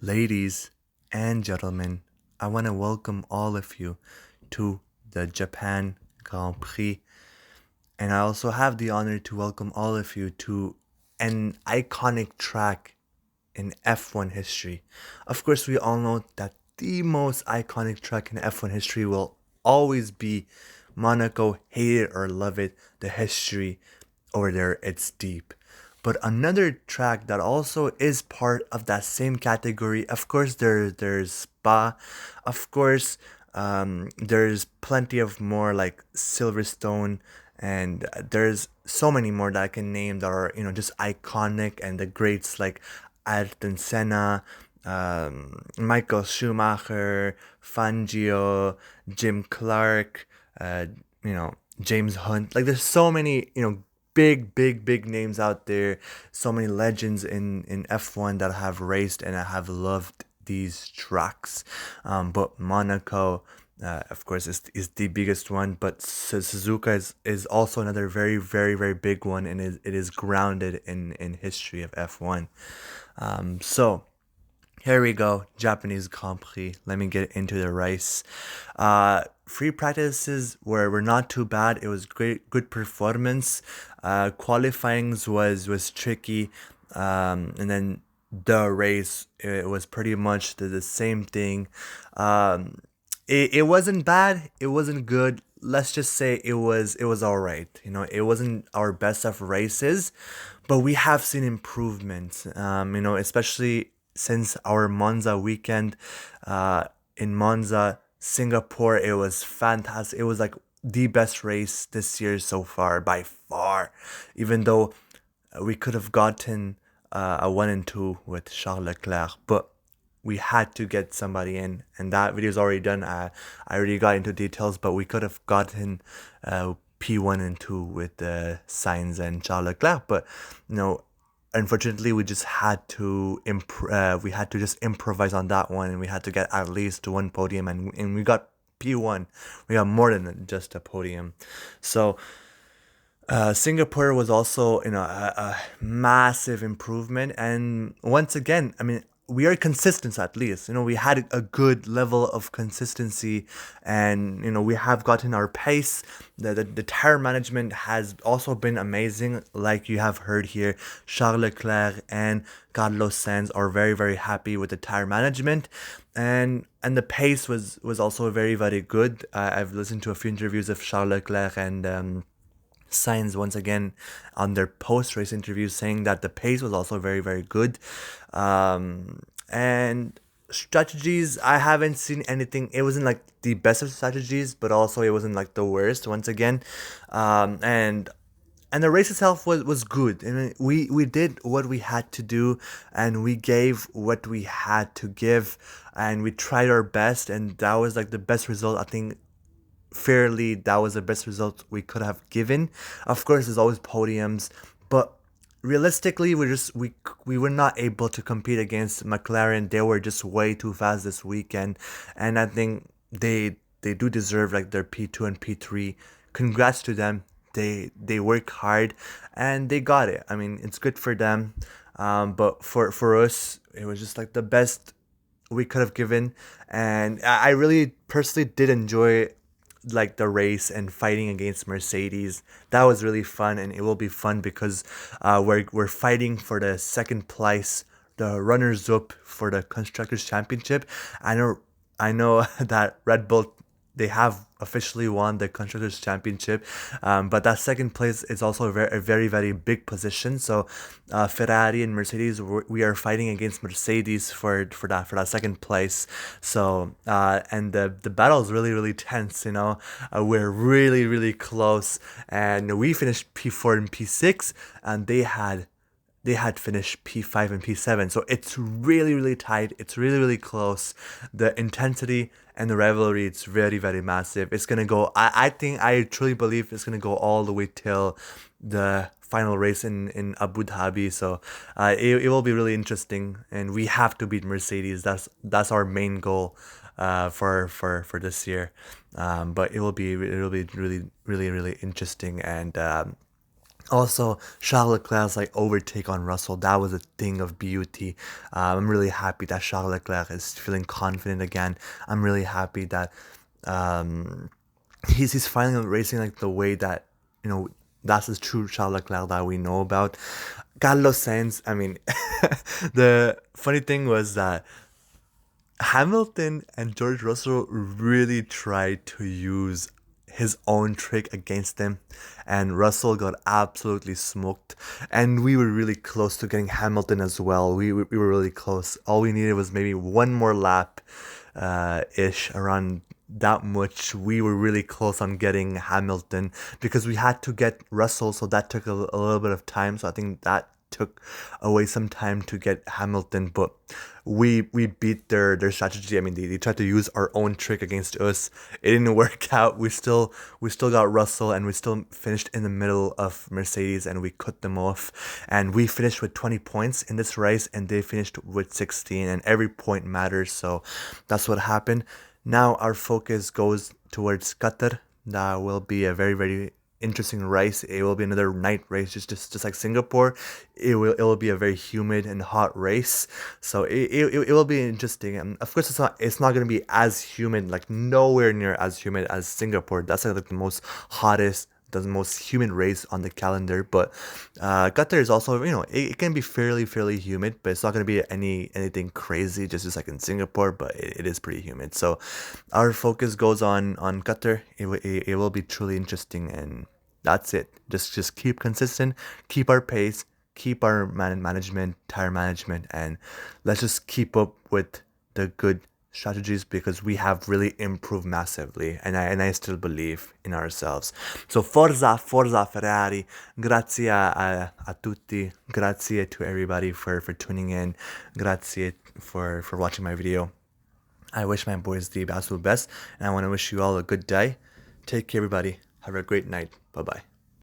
Ladies and gentlemen, I want to welcome all of you to the Japan Grand Prix. And I also have the honor to welcome all of you to an iconic track in F1 history. Of course, we all know that the most iconic track in F1 history will always be Monaco. Hate it or love it, the history over there, it's deep. But another track that also is part of that same category, of course, there's Spa, of course, there's plenty of more like Silverstone, and there's so many more that I can name that are just iconic, and the greats like Ayrton Senna, Michael Schumacher, Fangio, Jim Clark, James Hunt. Like there's so many big names out there, so many legends in F1 that have raced and I have loved these tracks. But Monaco, of course, is the biggest one, but Suzuka is also another very big one, and it is grounded in history of F1. So here we go, Japanese Grand Prix. Let me get into the race. Free practices were not too bad. It was good performance. Qualifyings was tricky, and then the race, it was pretty much the same thing. It wasn't bad. It wasn't good. Let's just say it was all right. It wasn't our best of races, but we have seen improvements. Especially since our Monza weekend. In Monza, Singapore, it was fantastic. It was like the best race this year so far by far. Even though we could have gotten a 1 and 2 with Charles Leclerc, but we had to get somebody in, and that video is already done. I already got into details, but we could have gotten P1 and 2 with Sainz and Charles Leclerc, but unfortunately we just had to we had to just improvise on that one, and we had to get at least one podium, and we got P1. We got more than just a podium. So Singapore was also a massive improvement, and once again, I mean, we are consistent at least. We had a good level of consistency, and we have gotten our pace. The tire management has also been amazing, like you have heard here. Charles Leclerc and Carlos Sainz are very happy with the tire management, and the pace was also very good. I've listened to a few interviews of Charles Leclerc and Sainz once again on their post-race interviews, saying that the pace was also very good. And strategies, I haven't seen anything. It wasn't like the best of strategies, but also it wasn't like the worst once again. And the race itself was good. I mean, we did what we had to do, and we gave what we had to give, and we tried our best, and that was like the best result, I think. Fairly, that was the best result we could have given. Of course, there's always podiums, but realistically, we were not able to compete against McLaren. They were just way too fast this weekend, and I think they do deserve like their P2 and P3. Congrats to them. They work hard and they got it. I mean, it's good for them. But for us, it was just like the best we could have given, and I really personally did enjoy like the race and fighting against Mercedes. That was really fun, and it will be fun because we're fighting for the second place, the runners up for the constructors championship. I know that Red Bull, they have officially won the constructors championship, but that second place is also a very big position. So Ferrari and Mercedes, we are fighting against Mercedes for that second place. So and the battle is really tense. We're really close, and we finished P4 and P6, and they had finished P5 and P7. So it's really tight. It's really close. The intensity and the rivalry, it's very massive. It's going to go, I think, I truly believe it's going to go all the way till the final race in Abu Dhabi. So it will be really interesting. And we have to beat Mercedes. That's our main goal for this year. But it will be really interesting, and Also, Charles Leclerc's like overtake on Russell, that was a thing of beauty. I'm really happy that Charles Leclerc is feeling confident again. I'm really happy that um, he's finally racing like the way that you know that's the true Charles Leclerc that we know about. Carlos Sainz, I mean, the funny thing was that Hamilton and George Russell really tried to use his own trick against him, and Russell got absolutely smoked. And we were really close to getting Hamilton as well. We were really close. All we needed was maybe one more lap, ish, around that much. We were really close on getting Hamilton because we had to get Russell, so that took a little bit of time. So I think that took away some time to get Hamilton, but we beat their strategy. I mean, they tried to use our own trick against us. It didn't work out. We still got Russell, and we still finished in the middle of Mercedes, and we cut them off. And we finished with 20 points in this race, and they finished with 16. And every point matters. So that's what happened. Now our focus goes towards Qatar. That will be a very, very interesting race. It will be another night race, just like Singapore. It will be a very humid and hot race. So it will be interesting. And of course, it's not gonna be as humid, like nowhere near as humid as Singapore. That's like the most hottest, the most humid race on the calendar. But Qatar is also, it can be fairly humid, but it's not gonna be anything crazy, just like in Singapore. But it is pretty humid. So our focus goes on Qatar. It will be truly interesting, and that's it. Just keep consistent, keep our pace, keep our management, tire management, and let's just keep up with the good strategies because we have really improved massively, and I still believe in ourselves. So Forza Ferrari, grazie a tutti, grazie to everybody for tuning in, grazie for watching my video. I wish my boys the absolute best, and I want to wish you all a good day. Take care, everybody. Have a great night. Bye bye.